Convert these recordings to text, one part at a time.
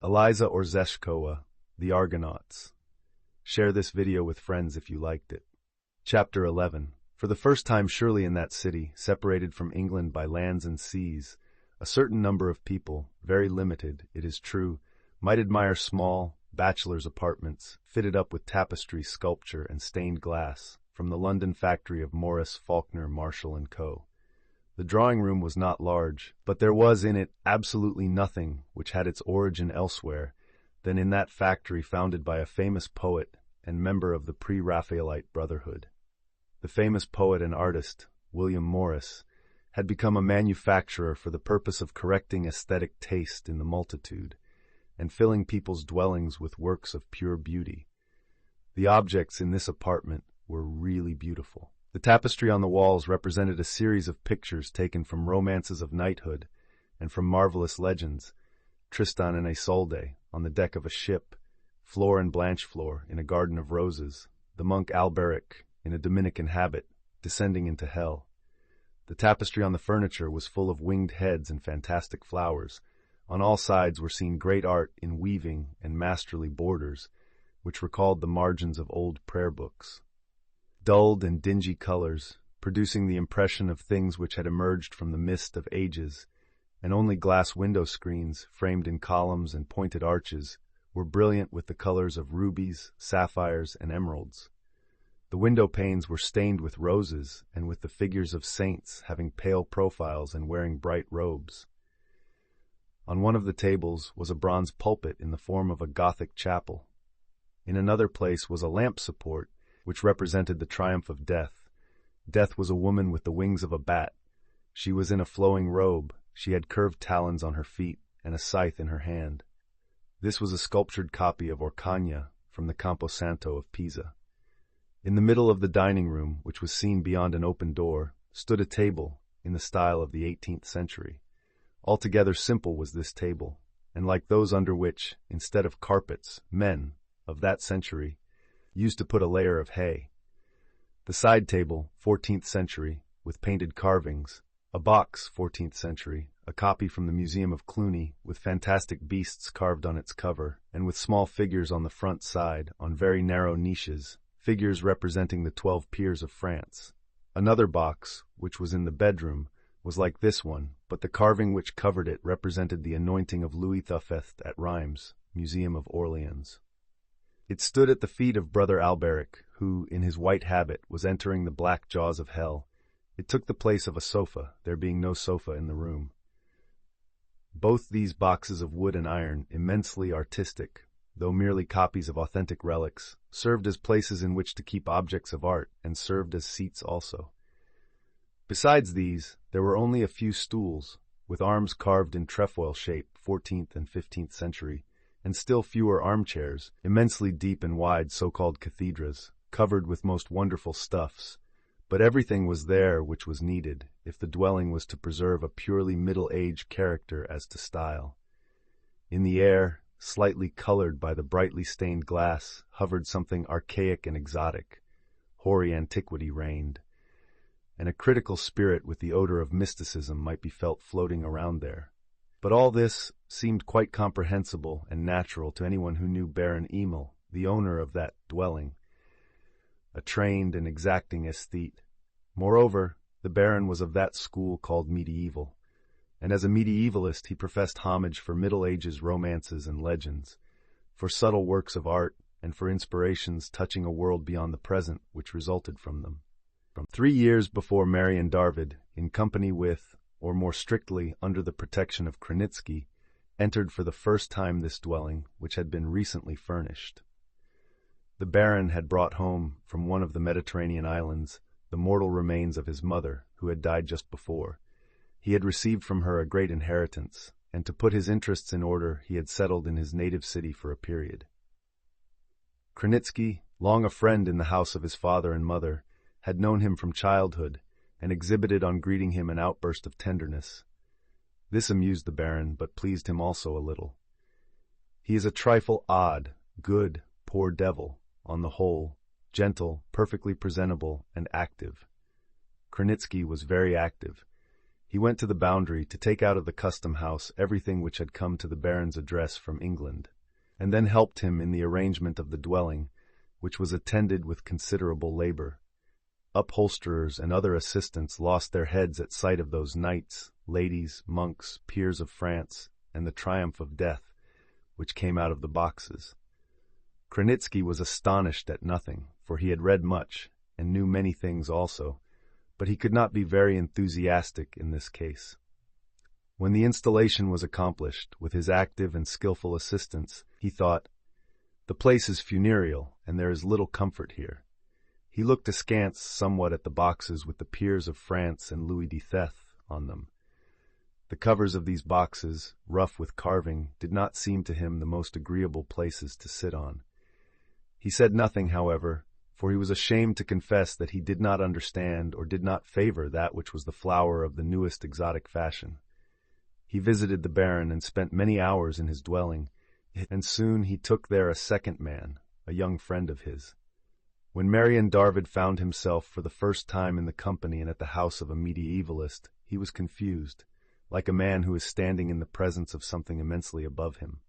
Eliza Orzeszkowa, The Argonauts. Share this video with friends if you liked it. Chapter 11. For the first time surely in that city, separated from England by lands and seas, a certain number of people, very limited, it is true, might admire small, bachelors' apartments, fitted up with tapestry, sculpture, and stained glass, from the London factory of Morris, Faulkner, Marshall & Co. The drawing-room was not large, but there was in it absolutely nothing which had its origin elsewhere than in that factory founded by a famous poet and member of the pre-Raphaelite Brotherhood. The famous poet and artist, William Morris, had become a manufacturer for the purpose of correcting aesthetic taste in the multitude and filling people's dwellings with works of pure beauty. The objects in this apartment were really beautiful. The tapestry on the walls represented a series of pictures taken from romances of knighthood and from marvelous legends: Tristan and Isolde on the deck of a ship, Fleur and Blanchefleur in a garden of roses, the monk Alberic in a Dominican habit, descending into hell. The tapestry on the furniture was full of winged heads and fantastic flowers. On all sides were seen great art in weaving and masterly borders, which recalled the margins of old prayer books. Dulled and dingy colors, producing the impression of things which had emerged from the mist of ages, and only glass window screens, framed in columns and pointed arches, were brilliant with the colors of rubies, sapphires, and emeralds. The window panes were stained with roses and with the figures of saints having pale profiles and wearing bright robes. On one of the tables was a bronze pulpit in the form of a Gothic chapel. In another place was a lamp support, which represented the triumph of death. Death was a woman with the wings of a bat. She was in a flowing robe, she had curved talons on her feet, and a scythe in her hand. This was a sculptured copy of Orcagna from the Campo Santo of Pisa. In the middle of the dining room, which was seen beyond an open door, stood a table in the style of the 18th century. Altogether simple was this table, and like those under which, instead of carpets, men, of that century, used to put a layer of hay. The side table, 14th century, with painted carvings, a box, 14th century, a copy from the Museum of Cluny, with fantastic beasts carved on its cover, and with small figures on the front side, on very narrow niches, figures representing the 12 peers of France. Another box, which was in the bedroom, was like this one, but the carving which covered it represented the anointing of Louis XV at Rheims, Museum of Orleans. It stood at the feet of Brother Alberic, who, in his white habit, was entering the black jaws of hell. It took the place of a sofa, there being no sofa in the room. Both these boxes of wood and iron, immensely artistic, though merely copies of authentic relics, served as places in which to keep objects of art, and served as seats also. Besides these, there were only a few stools, with arms carved in trefoil shape, 14th and 15th century, and still fewer armchairs, immensely deep and wide so-called cathedras, covered with most wonderful stuffs. But everything was there which was needed, if the dwelling was to preserve a purely middle-age character as to style. In the air, slightly colored by the brightly stained glass, hovered something archaic and exotic. Hoary antiquity reigned, and a critical spirit with the odor of mysticism might be felt floating around there. But all this seemed quite comprehensible and natural to anyone who knew Baron Emil, the owner of that dwelling, a trained and exacting aesthete. Moreover, the Baron was of that school called medieval, and as a medievalist he professed homage for Middle Ages romances and legends, for subtle works of art, and for inspirations touching a world beyond the present which resulted from them. 3 years before Marian Darvid, in company with, or more strictly under the protection of Kranitsky, entered for the first time this dwelling, which had been recently furnished. The Baron had brought home from one of the Mediterranean islands the mortal remains of his mother, who had died just before. He had received from her a great inheritance, and to put his interests in order he had settled in his native city for a period. Kranitsky, long a friend in the house of his father and mother, had known him from childhood, and exhibited on greeting him an outburst of tenderness. This amused the Baron, but pleased him also a little. He is a trifle odd, good, poor devil, on the whole, gentle, perfectly presentable, and active. Kranitsky was very active. He went to the boundary to take out of the custom house everything which had come to the baron's address from England, and then helped him in the arrangement of the dwelling, which was attended with considerable labor. Upholsterers and other assistants lost their heads at sight of those knights, ladies, monks, peers of France, and the triumph of death, which came out of the boxes. Kranitsky was astonished at nothing, for he had read much, and knew many things also, but he could not be very enthusiastic in this case. When the installation was accomplished, with his active and skillful assistance, he thought, "The place is funereal, and there is little comfort here." He looked askance somewhat at the boxes with the peers of France and Louis XIII on them. The covers of these boxes, rough with carving, did not seem to him the most agreeable places to sit on. He said nothing, however, for he was ashamed to confess that he did not understand or did not favor that which was the flower of the newest exotic fashion. He visited the baron and spent many hours in his dwelling, and soon he took there a second man, a young friend of his. When Marian Darvid found himself for the first time in the company and at the house of a medievalist, he was confused, like a man who is standing in the presence of something immensely above him.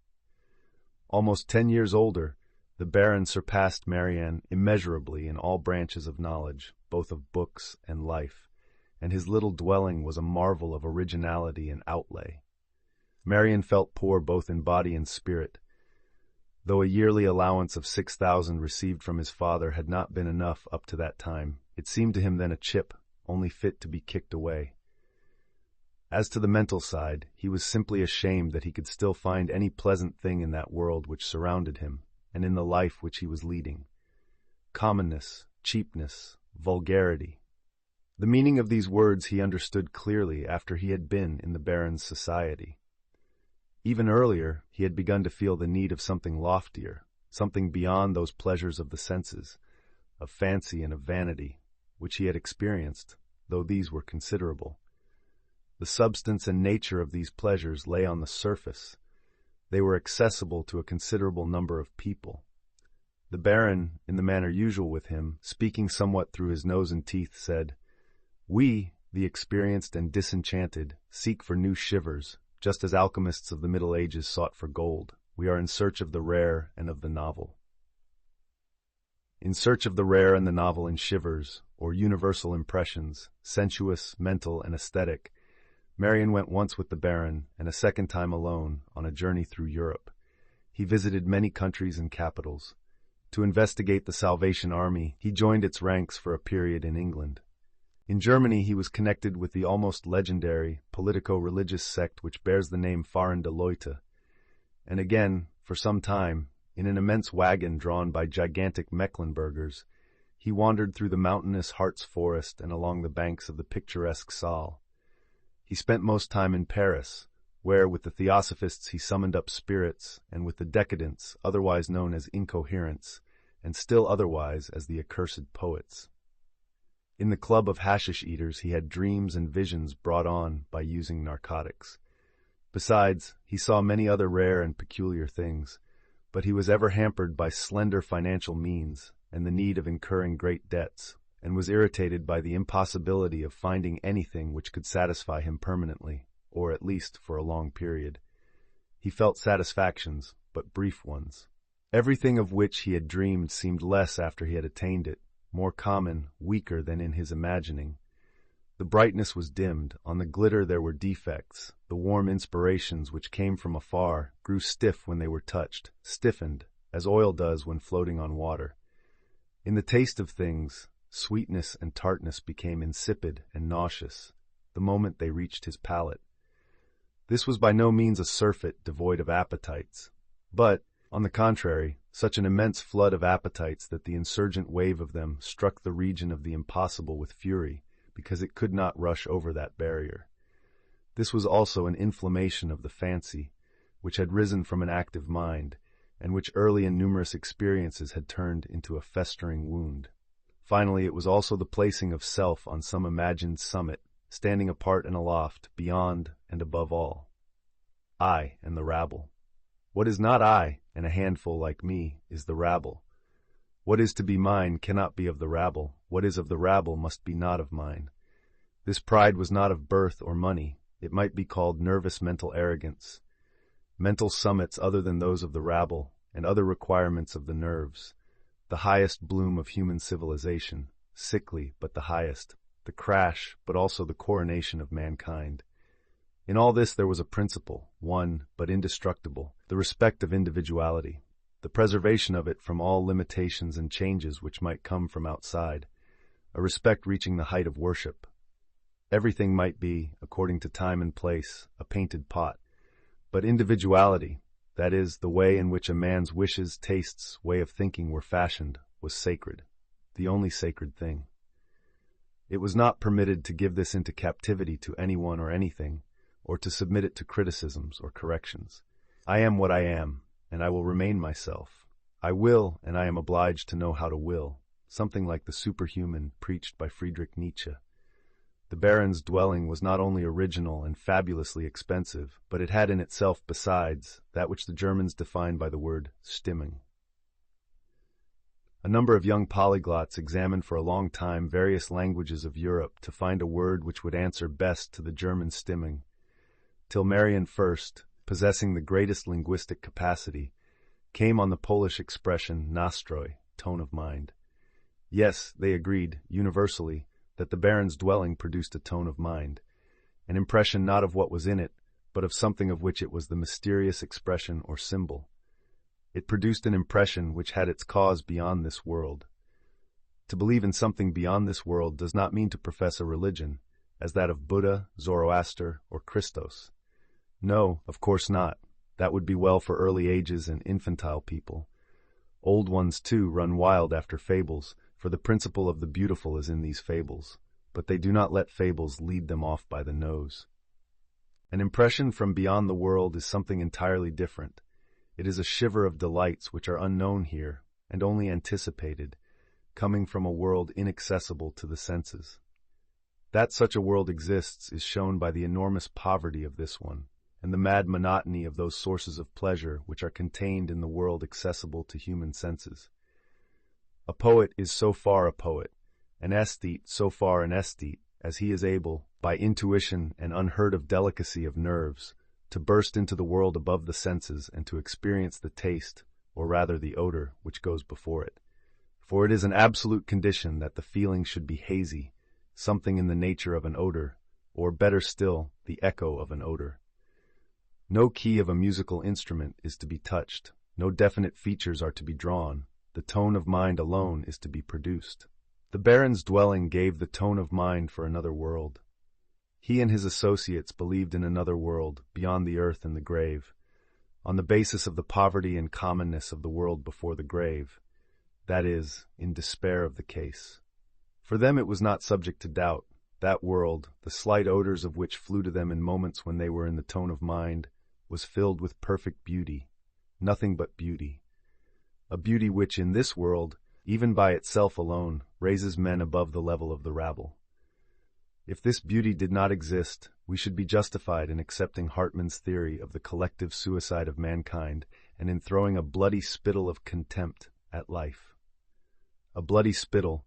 Almost 10 years older, the baron surpassed Marian immeasurably in all branches of knowledge, both of books and life, and his little dwelling was a marvel of originality and outlay. Marian felt poor both in body and spirit. Though a yearly allowance of 6,000 received from his father had not been enough up to that time, it seemed to him then a chip, only fit to be kicked away. As to the mental side, he was simply ashamed that he could still find any pleasant thing in that world which surrounded him, and in the life which he was leading. Commonness, cheapness, vulgarity. The meaning of these words he understood clearly after he had been in the baron's society. Even earlier, he had begun to feel the need of something loftier, something beyond those pleasures of the senses, of fancy and of vanity, which he had experienced, though these were considerable. The substance and nature of these pleasures lay on the surface. They were accessible to a considerable number of people. The baron, in the manner usual with him, speaking somewhat through his nose and teeth, said, "We, the experienced and disenchanted, seek for new shivers, just as alchemists of the Middle Ages sought for gold. We are in search of the rare and of the novel." In search of the rare and the novel in shivers, or universal impressions, sensuous, mental, and aesthetic, Marian went once with the baron, and a second time alone, on a journey through Europe. He visited many countries and capitals. To investigate the Salvation Army, he joined its ranks for a period in England. In Germany he was connected with the almost legendary politico-religious sect which bears the name Fahrende Leute, and again, for some time, in an immense wagon drawn by gigantic Mecklenburgers, he wandered through the mountainous Harz forest and along the banks of the picturesque Saale. He spent most time in Paris, where with the Theosophists he summoned up spirits, and with the decadents, otherwise known as incoherents, and still otherwise as the accursed poets. In the club of hashish eaters he had dreams and visions brought on by using narcotics. Besides, he saw many other rare and peculiar things, but he was ever hampered by slender financial means and the need of incurring great debts, and was irritated by the impossibility of finding anything which could satisfy him permanently, or at least for a long period. He felt satisfactions, but brief ones. Everything of which he had dreamed seemed less after he had attained it, more common, weaker than in his imagining. The brightness was dimmed, on the glitter there were defects, the warm inspirations which came from afar grew stiff when they were touched, stiffened, as oil does when floating on water. In the taste of things, sweetness and tartness became insipid and nauseous the moment they reached his palate. This was by no means a surfeit devoid of appetites, but, on the contrary, such an immense flood of appetites that the insurgent wave of them struck the region of the impossible with fury, because it could not rush over that barrier. This was also an inflammation of the fancy, which had risen from an active mind, and which early and numerous experiences had turned into a festering wound. Finally, it was also the placing of self on some imagined summit, standing apart and aloft, beyond and above all. I and the rabble. What is not I, and a handful like me, is the rabble. What is to be mine cannot be of the rabble. What is of the rabble must be not of mine. This pride was not of birth or money. It might be called nervous mental arrogance. Mental summits other than those of the rabble, and other requirements of the nerves. The highest bloom of human civilization, sickly but the highest, the crash but also the coronation of mankind. In all this there was a principle, one but indestructible, the respect of individuality, the preservation of it from all limitations and changes which might come from outside, a respect reaching the height of worship. Everything might be, according to time and place, a painted pot, but individuality, that is, the way in which a man's wishes, tastes, way of thinking were fashioned, was sacred, the only sacred thing. It was not permitted to give this into captivity to anyone or anything, or to submit it to criticisms or corrections. I am what I am, and I will remain myself. I will, and I am obliged to know how to will, something like the superhuman preached by Friedrich Nietzsche. The baron's dwelling was not only original and fabulously expensive, but it had in itself, besides, that which the Germans define by the word Stimmung. A number of young polyglots examined for a long time various languages of Europe to find a word which would answer best to the German Stimmung, till Marian first, possessing the greatest linguistic capacity, came on the Polish expression nastroj, tone of mind. Yes, they agreed, universally, that the baron's dwelling produced a tone of mind, an impression not of what was in it, but of something of which it was the mysterious expression or symbol. It produced an impression which had its cause beyond this world. To believe in something beyond this world does not mean to profess a religion, as that of Buddha, Zoroaster, or Christos. No, of course not. That would be well for early ages and infantile people. Old ones, too, run wild after fables, for the principle of the beautiful is in these fables, but they do not let fables lead them off by the nose. An impression from beyond the world is something entirely different. It is a shiver of delights which are unknown here, and only anticipated, coming from a world inaccessible to the senses. That such a world exists is shown by the enormous poverty of this one, and the mad monotony of those sources of pleasure which are contained in the world accessible to human senses. A poet is so far a poet, an aesthete so far an aesthete, as he is able, by intuition and unheard-of delicacy of nerves, to burst into the world above the senses and to experience the taste, or rather the odor, which goes before it. For it is an absolute condition that the feeling should be hazy, something in the nature of an odor, or better still, the echo of an odor. No key of a musical instrument is to be touched, no definite features are to be drawn, the tone of mind alone is to be produced. The baron's dwelling gave the tone of mind for another world. He and his associates believed in another world, beyond the earth and the grave, on the basis of the poverty and commonness of the world before the grave, that is, in despair of the case. For them it was not subject to doubt. That world, the slight odors of which flew to them in moments when they were in the tone of mind, was filled with perfect beauty, nothing but beauty. A beauty which in this world, even by itself alone, raises men above the level of the rabble. If this beauty did not exist, we should be justified in accepting Hartmann's theory of the collective suicide of mankind and in throwing a bloody spittle of contempt at life. A bloody spittle,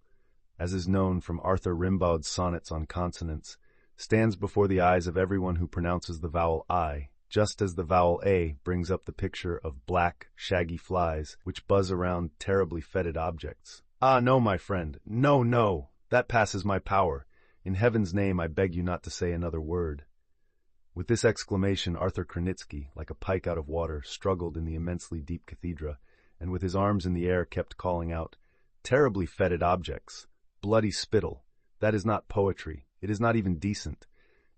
as is known from Arthur Rimbaud's sonnets on consonants, stands before the eyes of everyone who pronounces the vowel I, just as the vowel A brings up the picture of black, shaggy flies which buzz around terribly fetid objects. Ah, no, my friend, no, no, that passes my power. In heaven's name, I beg you not to say another word. With this exclamation, Arthur Kranitsky, like a pike out of water, struggled in the immensely deep cathedra, and with his arms in the air kept calling out, "Terribly fetid objects! Bloody spittle! That is not poetry. It is not even decent.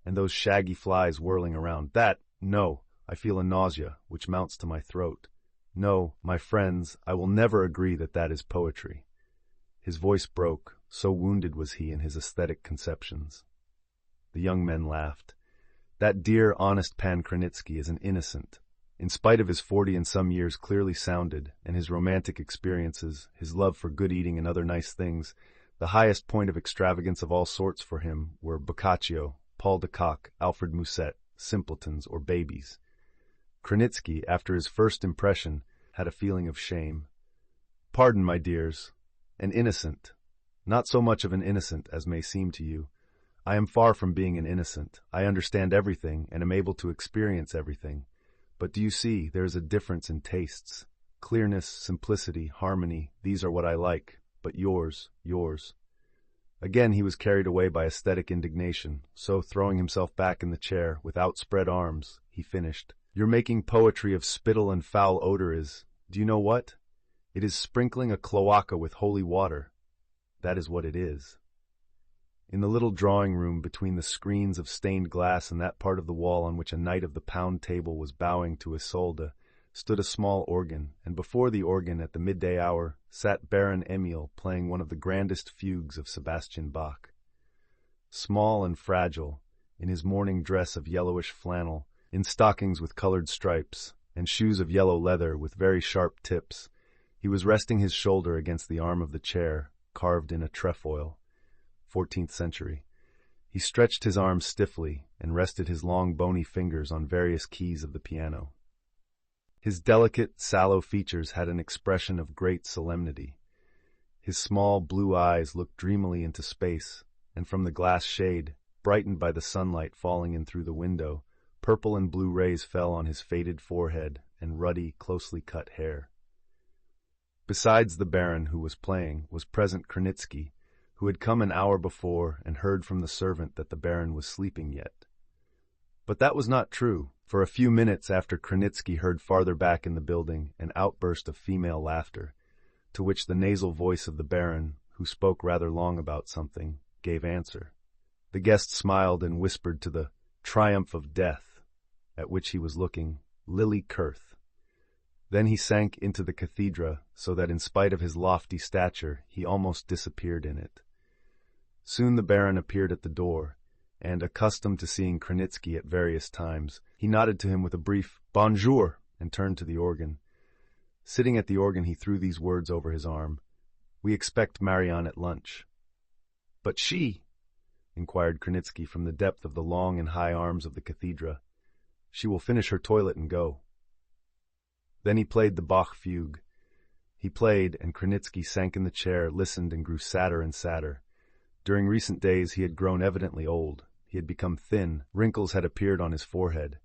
And those shaggy flies whirling around, that, no, I feel a nausea, which mounts to my throat. No, my friends, I will never agree that that is poetry." His voice broke, so wounded was he in his aesthetic conceptions. The young men laughed. That dear, honest Pan Kranitsky is an innocent. In spite of his 40 and some years clearly sounded, and his romantic experiences, his love for good eating and other nice things, the highest point of extravagance of all sorts for him were Boccaccio, Paul de Kock, Alfred Musset, simpletons or babies. Kranitsky, after his first impression, had a feeling of shame. Pardon, my dears, an innocent, not so much of an innocent as may seem to you. I am far from being an innocent. I understand everything and am able to experience everything. But do you see, there is a difference in tastes. Clearness, simplicity, harmony, these are what I like. But yours. Again he was carried away by aesthetic indignation, so throwing himself back in the chair, with outspread arms, he finished. Your making poetry of spittle and foul odor is, do you know what? It is sprinkling a cloaca with holy water. That is what it is. In the little drawing room between the screens of stained glass and that part of the wall on which a knight of the pound table was bowing to Isolde, stood a small organ, and before the organ at the midday hour sat Baron Emil playing one of the grandest fugues of Sebastian Bach. Small and fragile, in his morning dress of yellowish flannel, in stockings with colored stripes, and shoes of yellow leather with very sharp tips, he was resting his shoulder against the arm of the chair, carved in a trefoil, 14th century. He stretched his arms stiffly and rested his long bony fingers on various keys of the piano. His delicate, sallow features had an expression of great solemnity. His small blue eyes looked dreamily into space, and from the glass shade, brightened by the sunlight falling in through the window, purple and blue rays fell on his faded forehead and ruddy, closely cut hair. Besides the Baron who was playing, was present Kranitsky, who had come an hour before and heard from the servant that the Baron was sleeping yet. But that was not true, for a few minutes after Kranitsky heard farther back in the building an outburst of female laughter, to which the nasal voice of the Baron, who spoke rather long about something, gave answer. The guest smiled and whispered to the triumph of death, at which he was looking, Lily Kurth. Then he sank into the cathedra, so that in spite of his lofty stature he almost disappeared in it. Soon the Baron appeared at the door, and, accustomed to seeing Kranitsky at various times, he nodded to him with a brief bonjour and turned to the organ. Sitting at the organ he threw these words over his arm, "We expect Marianne at lunch." "But she?" inquired Kranitsky from the depth of the long and high arms of the cathedra. "She will finish her toilet and go." Then he played the Bach fugue. He played, and Kranitsky sank in the chair, listened, and grew sadder and sadder. During recent days he had grown evidently old. He had become thin, wrinkles had appeared on his forehead.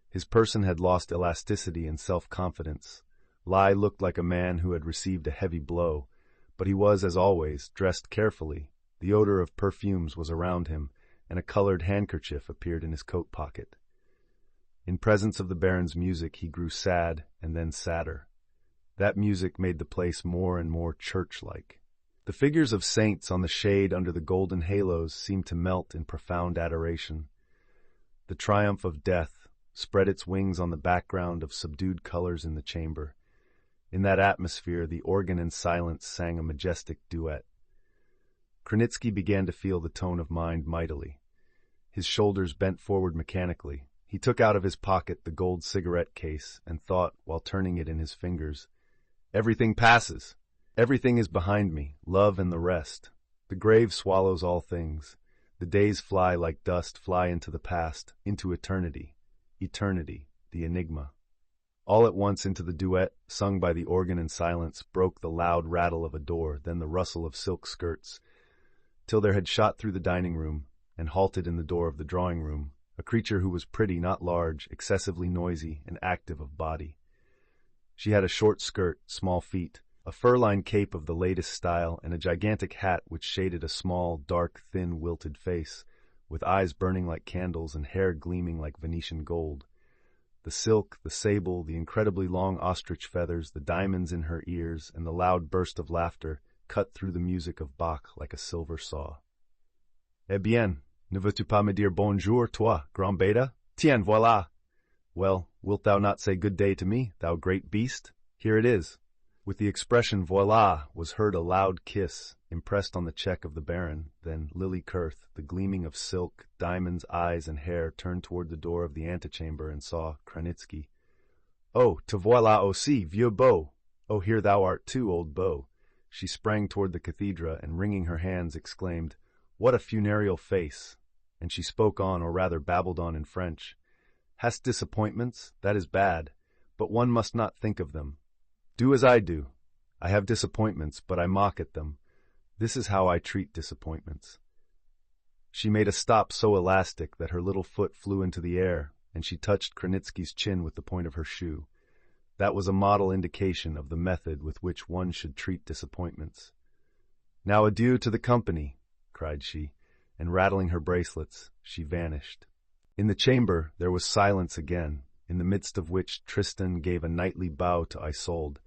His person had lost elasticity and self-confidence. Lai looked like a man who had received a heavy blow, but he was, as always, dressed carefully. The odor of perfumes was around him, and a colored handkerchief appeared in his coat pocket. In presence of the Baron's music he grew sad and then sadder. That music made the place more and more church-like. The figures of saints on the shade under the golden halos seemed to melt in profound adoration. The triumph of death spread its wings on the background of subdued colors in the chamber. In that atmosphere the organ and silence sang a majestic duet. Kranitsky began to feel the tone of mind mightily. His shoulders bent forward mechanically. He took out of his pocket the gold cigarette case and thought, while turning it in his fingers, "Everything passes. Everything is behind me, love and the rest. The grave swallows all things. The days fly like dust, fly into the past, into eternity. Eternity, the enigma." All at once into the duet, sung by the organ in silence, broke the loud rattle of a door, then the rustle of silk skirts, till there had shot through the dining room and halted in the door of the drawing room a creature who was pretty, not large, excessively noisy, and active of body. She had a short skirt, small feet, a fur-lined cape of the latest style, and a gigantic hat which shaded a small, dark, thin, wilted face, with eyes burning like candles and hair gleaming like Venetian gold. The silk, the sable, the incredibly long ostrich feathers, the diamonds in her ears, and the loud burst of laughter cut through the music of Bach like a silver saw. "Eh bien, ne veux-tu pas me dire bonjour, toi, grand beta? Tiens, voilà! Well, wilt thou not say good day to me, thou great beast? Here it is." With the expression "voilà" was heard a loud kiss, impressed on the cheek of the Baron. Then Lily Kurth, the gleaming of silk, diamonds, eyes, and hair, turned toward the door of the antechamber and saw Kranitsky. "Oh, te voilà aussi, vieux beau! Oh, here thou art too, old beau!" She sprang toward the cathedra and, wringing her hands, exclaimed, "What a funereal face!" And she spoke on, or rather babbled on in French. "Hast disappointments? That is bad. But one must not think of them. Do as I do. I have disappointments, but I mock at them. This is how I treat disappointments." She made a stop so elastic that her little foot flew into the air, and she touched Kranitsky's chin with the point of her shoe. That was a model indication of the method with which one should treat disappointments. "Now adieu to the company," cried she, and rattling her bracelets, she vanished. In the chamber there was silence again, in the midst of which Tristan gave a knightly bow to Isolde,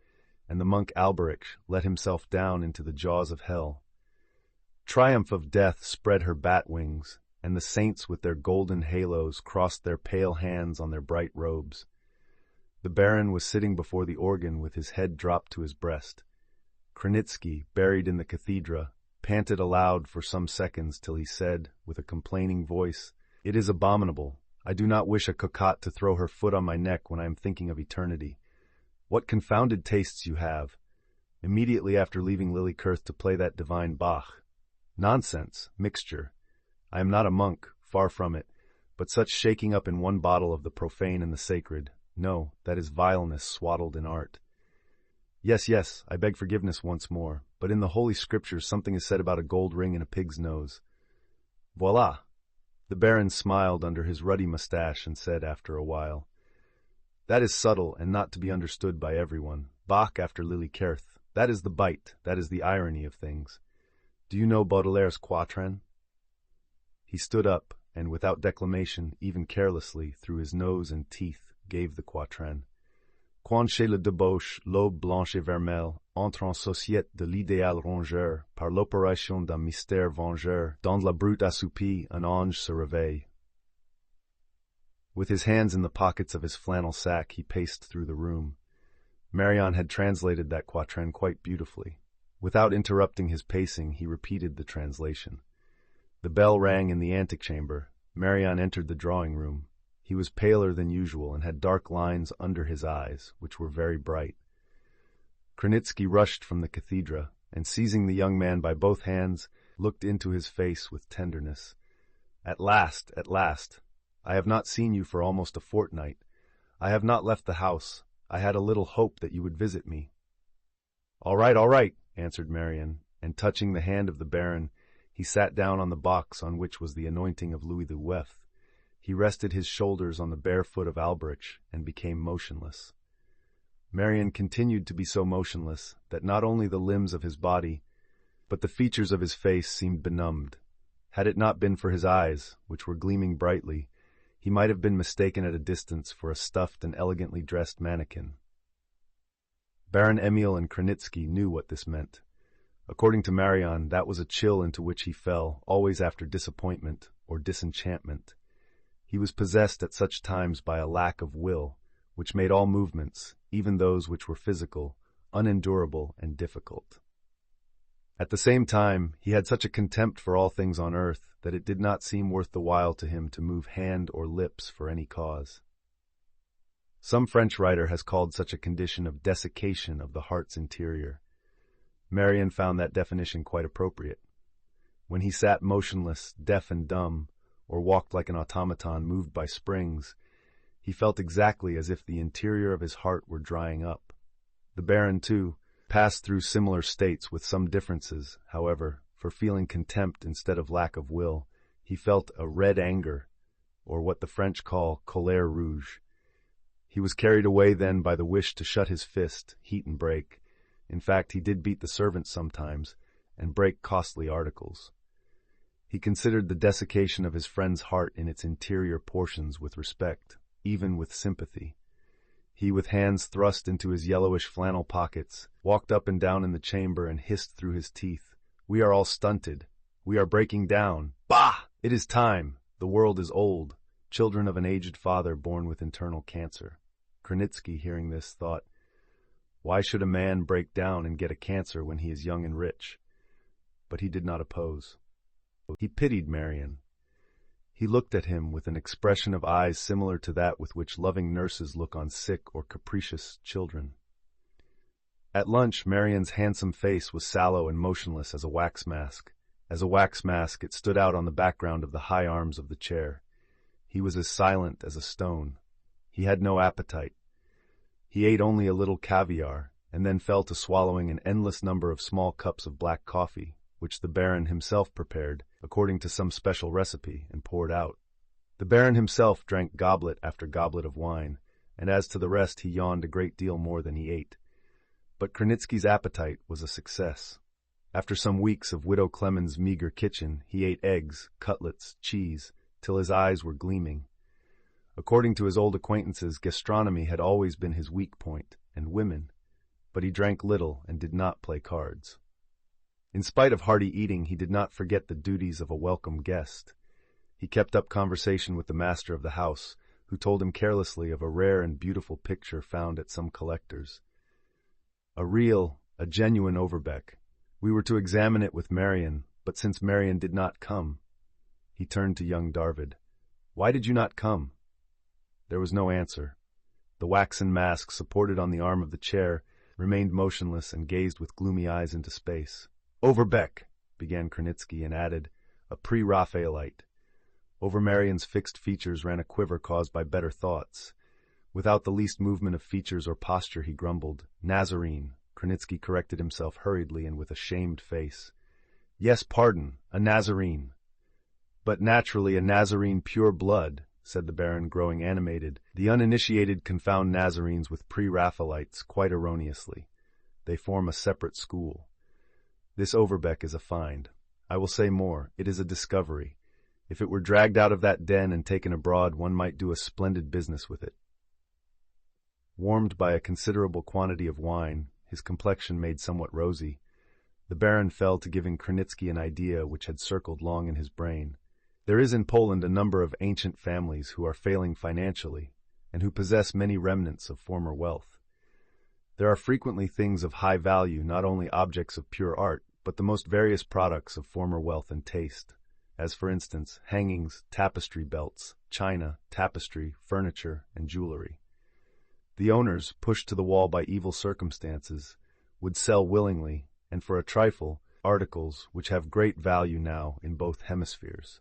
and the monk Alberich let himself down into the jaws of hell. Triumph of death spread her bat wings, and the saints with their golden halos crossed their pale hands on their bright robes. The Baron was sitting before the organ with his head dropped to his breast. Kranitsky, buried in the cathedra, panted aloud for some seconds till he said, with a complaining voice, "It is abominable. I do not wish a cocotte to throw her foot on my neck when I am thinking of eternity. What confounded tastes you have! Immediately after leaving Lillikirch to play that divine Bach. Nonsense, mixture. I am not a monk, far from it, but such shaking up in one bottle of the profane and the sacred, no, that is vileness swaddled in art. Yes, I beg forgiveness once more, but in the Holy Scriptures something is said about a gold ring in a pig's nose. Voila!" The Baron smiled under his ruddy mustache and said after a while, "That is subtle and not to be understood by everyone. Bach after Lillikirch. That is the bite, that is the irony of things. Do you know Baudelaire's quatrain?" He stood up, and without declamation, even carelessly, through his nose and teeth, gave the quatrain. Quand chez le débauche, l'aube blanche et vermeille entre en société de l'idéal rongeur, par l'opération d'un mystère vengeur, dans la brute assoupie, un ange se réveille. With his hands in the pockets of his flannel sack, he paced through the room. Marion had translated that quatrain quite beautifully. Without interrupting his pacing, he repeated the translation. The bell rang in the antechamber. Marion entered the drawing-room. He was paler than usual and had dark lines under his eyes, which were very bright. Kranitsky rushed from the cathedra, and seizing the young man by both hands, looked into his face with tenderness. At last! I have not seen you for almost a fortnight. I have not left the house. I had a little hope that you would visit me." All right, answered Marion, and touching the hand of the Baron, he sat down on the box on which was the anointing of Louis XII. He rested his shoulders on the bare foot of Alberich and became motionless. Marion continued to be so motionless that not only the limbs of his body, but the features of his face seemed benumbed. Had it not been for his eyes, which were gleaming brightly, he might have been mistaken at a distance for a stuffed and elegantly dressed mannequin. Baron Emil and Kranitsky knew what this meant. According to Marion, that was a chill into which he fell, always after disappointment or disenchantment. He was possessed at such times by a lack of will, which made all movements, even those which were physical, unendurable and difficult. At the same time, he had such a contempt for all things on earth that it did not seem worth the while to him to move hand or lips for any cause. Some French writer has called such a condition of desiccation of the heart's interior. Marion found that definition quite appropriate. When he sat motionless, deaf and dumb, or walked like an automaton moved by springs, he felt exactly as if the interior of his heart were drying up. The Baron, too, passed through similar states with some differences, however, for feeling contempt instead of lack of will. He felt a red anger, or what the French call colère rouge. He was carried away then by the wish to shut his fist, heat and break. In fact, he did beat the servants sometimes, and break costly articles. He considered the desiccation of his friend's heart in its interior portions with respect, even with sympathy. He, with hands thrust into his yellowish flannel pockets, walked up and down in the chamber and hissed through his teeth, "We are all stunted. We are breaking down. Bah! It is time. The world is old. Children of an aged father born with internal cancer." Kranitsky, hearing this, thought, "Why should a man break down and get a cancer when he is young and rich?" But he did not oppose. He pitied Marion. He looked at him with an expression of eyes similar to that with which loving nurses look on sick or capricious children. At lunch, Marion's handsome face was sallow and motionless as a wax mask. As a wax mask, it stood out on the background of the high arms of the chair. He was as silent as a stone. He had no appetite. He ate only a little caviar, and then fell to swallowing an endless number of small cups of black coffee, which the Baron himself prepared, according to some special recipe, and poured out. The Baron himself drank goblet after goblet of wine, and as to the rest he yawned a great deal more than he ate. But Krenitsky's appetite was a success. After some weeks of Widow Clemen's meager kitchen, he ate eggs, cutlets, cheese, till his eyes were gleaming. According to his old acquaintances, gastronomy had always been his weak point, and women, but he drank little and did not play cards. In spite of hearty eating, he did not forget the duties of a welcome guest. He kept up conversation with the master of the house, who told him carelessly of a rare and beautiful picture found at some collector's. A genuine Overbeck. We were to examine it with Marion, but since Marion did not come, he turned to young Darvid. Why did you not come? There was no answer. The waxen mask, supported on the arm of the chair, remained motionless and gazed with gloomy eyes into space. Overbeck, began Krenitsky, and added, a pre-Raphaelite. Over Marion's fixed features ran a quiver caused by better thoughts. Without the least movement of features or posture, he grumbled, Nazarene. Krenitsky corrected himself hurriedly and with a shamed face. Yes, pardon, a Nazarene. But naturally a Nazarene pure blood, said the Baron, growing animated. The uninitiated confound Nazarenes with pre-Raphaelites quite erroneously. They form a separate school. This Overbeck is a find. I will say more, it is a discovery. If it were dragged out of that den and taken abroad, one might do a splendid business with it. Warmed by a considerable quantity of wine, his complexion made somewhat rosy, the Baron fell to giving Krenitsky an idea which had circled long in his brain. There is in Poland a number of ancient families who are failing financially, and who possess many remnants of former wealth. There are frequently things of high value, not only objects of pure art, but the most various products of former wealth and taste, as for instance, hangings, tapestry belts, china, tapestry, furniture, and jewelry. The owners, pushed to the wall by evil circumstances, would sell willingly, and for a trifle, articles which have great value now in both hemispheres.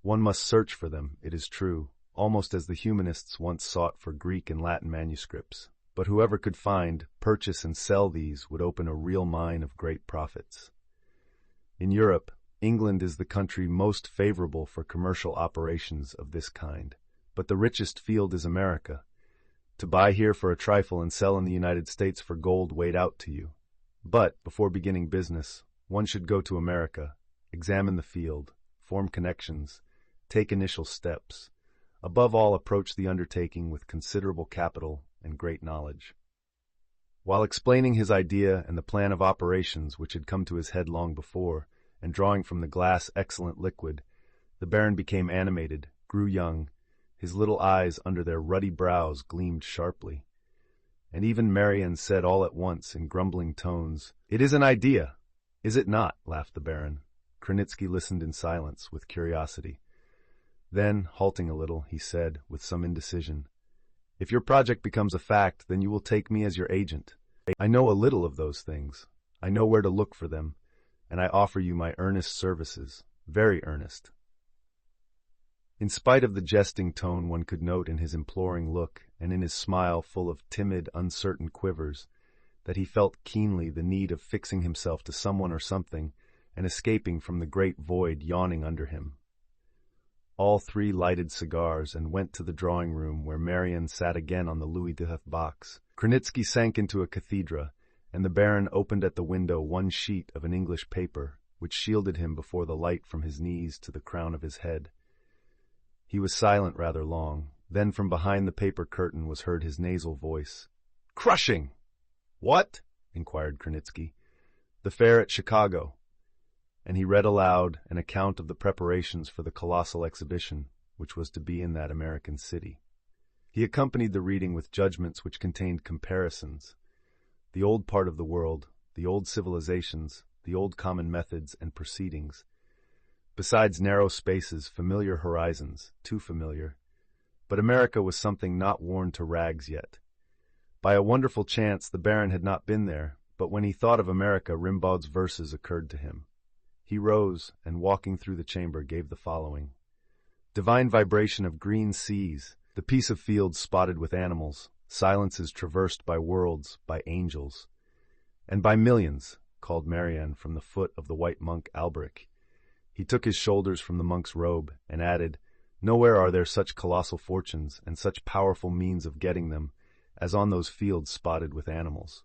One must search for them, it is true, almost as the humanists once sought for Greek and Latin manuscripts. But whoever could find, purchase, and sell these would open a real mine of great profits. In Europe, England is the country most favorable for commercial operations of this kind, but the richest field is America. To buy here for a trifle and sell in the United States for gold weighed out to you. But, before beginning business, one should go to America, examine the field, form connections, take initial steps. Above all, approach the undertaking with considerable capital and great knowledge. While explaining his idea and the plan of operations which had come to his head long before, and drawing from the glass excellent liquid, the Baron became animated, grew young, his little eyes under their ruddy brows gleamed sharply. And even Marion said all at once in grumbling tones, "It is an idea." "Is it not?" laughed the Baron. Krenitsky listened in silence, with curiosity. Then, halting a little, he said, with some indecision, "If your project becomes a fact, then you will take me as your agent. I know a little of those things. I know where to look for them, and I offer you my earnest services, very earnest." In spite of the jesting tone one could note in his imploring look and in his smile full of timid, uncertain quivers, that he felt keenly the need of fixing himself to someone or something and escaping from the great void yawning under him. All three lighted cigars and went to the drawing-room where Marion sat again on the Louis XII box. Krenitsky sank into a cathedra, and the Baron opened at the window one sheet of an English paper, which shielded him before the light from his knees to the crown of his head. He was silent rather long. Then from behind the paper curtain was heard his nasal voice. "Crushing!" "What?" inquired Krenitsky. "The fair at Chicago." And he read aloud an account of the preparations for the colossal exhibition, which was to be in that American city. He accompanied the reading with judgments which contained comparisons. The old part of the world, the old civilizations, the old common methods and proceedings. Besides narrow spaces, familiar horizons, too familiar. But America was something not worn to rags yet. By a wonderful chance, the Baron had not been there, but when he thought of America, Rimbaud's verses occurred to him. He rose, and walking through the chamber, gave the following. Divine vibration of green seas, the peace of fields spotted with animals, silences traversed by worlds, by angels, and by millions, called Marianne from the foot of the white monk Alberic. He took his shoulders from the monk's robe and added, "Nowhere are there such colossal fortunes and such powerful means of getting them as on those fields spotted with animals."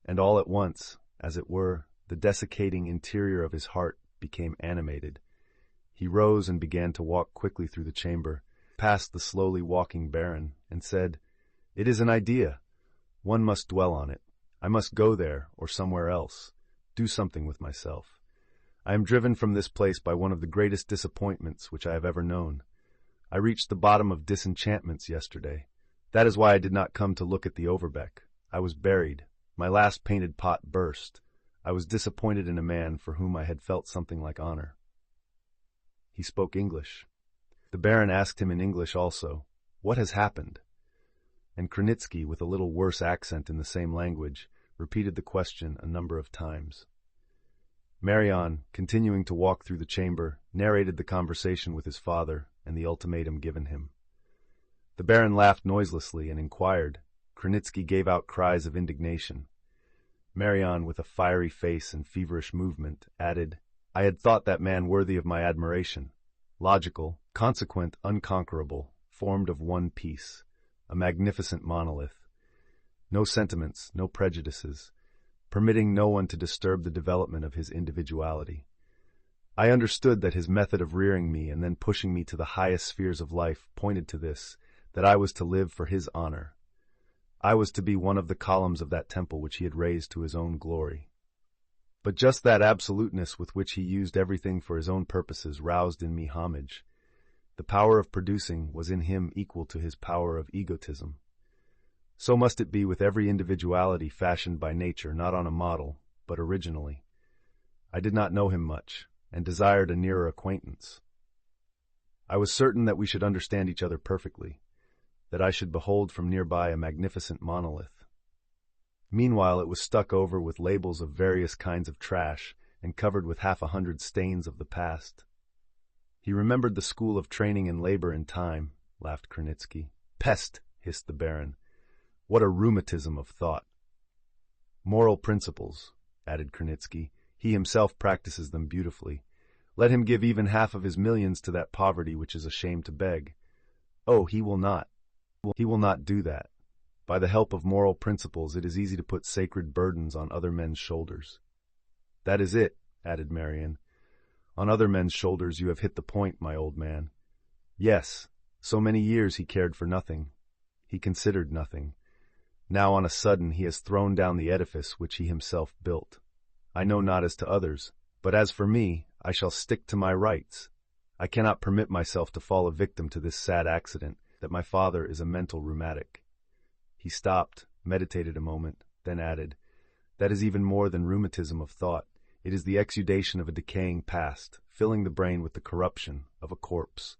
And all at once, as it were, the desiccating interior of his heart became animated. He rose and began to walk quickly through the chamber, past the slowly walking baron, and said, "It is an idea. One must dwell on it. I must go there or somewhere else, do something with myself. I am driven from this place by one of the greatest disappointments which I have ever known. I reached the bottom of disenchantments yesterday. That is why I did not come to look at the Overbeck. I was buried. My last painted pot burst. I was disappointed in a man for whom I had felt something like honor." He spoke English. The baron asked him in English also, "What has happened?" And Kronitsky, with a little worse accent in the same language, repeated the question a number of times. Marianne, continuing to walk through the chamber, narrated the conversation with his father and the ultimatum given him. The baron laughed noiselessly and inquired. Kronitsky gave out cries of indignation. Marianne, with a fiery face and feverish movement, added, "I had thought that man worthy of my admiration. Logical, consequent, unconquerable, formed of one piece, a magnificent monolith. No sentiments, no prejudices, permitting no one to disturb the development of his individuality. I understood that his method of rearing me and then pushing me to the highest spheres of life pointed to this, that I was to live for his honor. I was to be one of the columns of that temple which he had raised to his own glory. But just that absoluteness with which he used everything for his own purposes roused in me homage. The power of producing was in him equal to his power of egotism. So must it be with every individuality fashioned by nature, not on a model, but originally. I did not know him much, and desired a nearer acquaintance. I was certain that we should understand each other perfectly, that I should behold from nearby a magnificent monolith. Meanwhile it was stuck over with labels of various kinds of trash and covered with 100 stains of the past. He remembered the school of training in labor and time, laughed Kronitsky. Pest, hissed the baron. What a rheumatism of thought. Moral principles, added Kronitsky. He himself practices them beautifully. Let him give even half of his millions to that poverty which is ashamed to beg. Oh, he will not. He will not do that. By the help of moral principles, it is easy to put sacred burdens on other men's shoulders. That is it, added Marianne. On other men's shoulders you have hit the point, my old man. Yes, so many years he cared for nothing. He considered nothing. Now on a sudden he has thrown down the edifice which he himself built. I know not as to others, but as for me, I shall stick to my rights. I cannot permit myself to fall a victim to this sad accident, that my father is a mental rheumatic. He stopped, meditated a moment, then added, That is even more than rheumatism of thought. It is the exudation of a decaying past, filling the brain with the corruption of a corpse.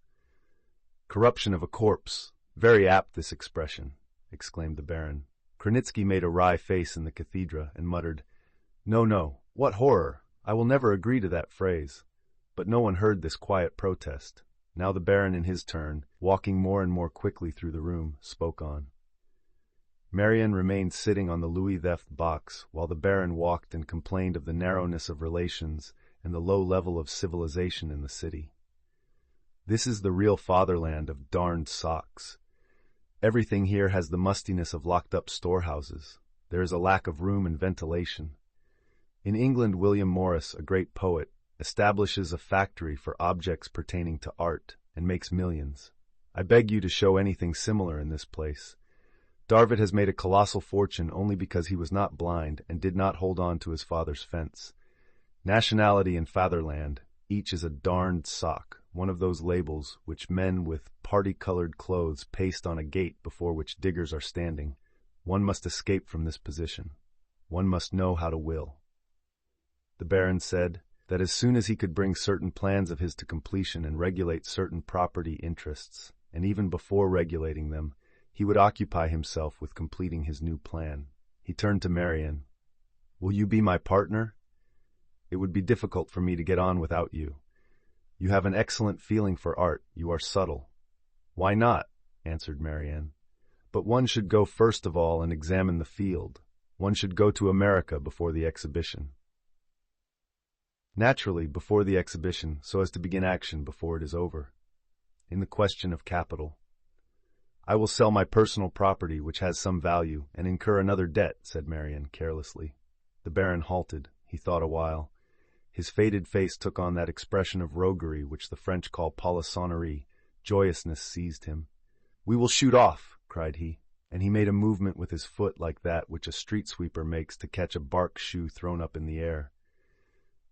Corruption of a corpse. Very apt, this expression, exclaimed the baron. Kronitsky made a wry face in the cathedra and muttered, No, no, what horror! I will never agree to that phrase. But no one heard this quiet protest. Now the baron in his turn, walking more and more quickly through the room, spoke on. Marianne remained sitting on the Louis XI box, while the baron walked and complained of the narrowness of relations and the low level of civilization in the city. This is the real fatherland of darned socks. Everything here has the mustiness of locked-up storehouses. There is a lack of room and ventilation. In England, William Morris, a great poet, establishes a factory for objects pertaining to art and makes millions. I beg you to show anything similar in this place. Darvid has made a colossal fortune only because he was not blind and did not hold on to his father's fence. Nationality and fatherland, each is a darned sock, one of those labels which men with party-colored clothes paste on a gate before which diggers are standing. One must escape from this position. One must know how to will. The baron said that as soon as he could bring certain plans of his to completion and regulate certain property interests, and even before regulating them, he would occupy himself with completing his new plan. He turned to Marianne. Will you be my partner? It would be difficult for me to get on without you. You have an excellent feeling for art. You are subtle. Why not? Answered Marianne. But one should go first of all and examine the field. One should go to America before the exhibition. Naturally, before the exhibition, so as to begin action before it is over. In the question of capital. I will sell my personal property, which has some value, and incur another debt, said Marion carelessly. The Baron halted. He thought a while. His faded face took on that expression of roguery which the French call polissonerie. Joyousness seized him. "We will shoot off," cried he, and he made a movement with his foot like that which a street sweeper makes to catch a bark shoe thrown up in the air.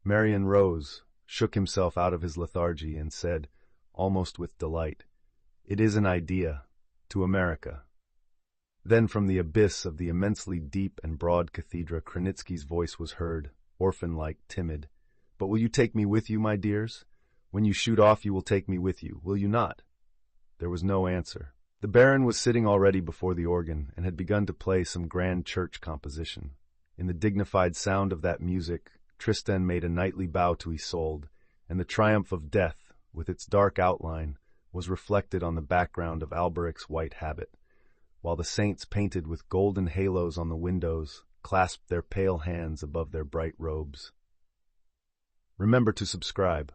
Marion rose, shook himself out of his lethargy, and said, almost with delight, "It is an idea. To America." Then from the abyss of the immensely deep and broad cathedra Krenitsky's voice was heard, orphan-like, timid. "But will you take me with you, my dears? When you shoot off, you will take me with you, will you not?" There was no answer. The Baron was sitting already before the organ, and had begun to play some grand church composition. In the dignified sound of that music, Tristan made a knightly bow to Isolde, and the triumph of death, with its dark outline, was reflected on the background of Alberic's white habit, while the saints painted with golden halos on the windows clasped their pale hands above their bright robes. Remember to subscribe.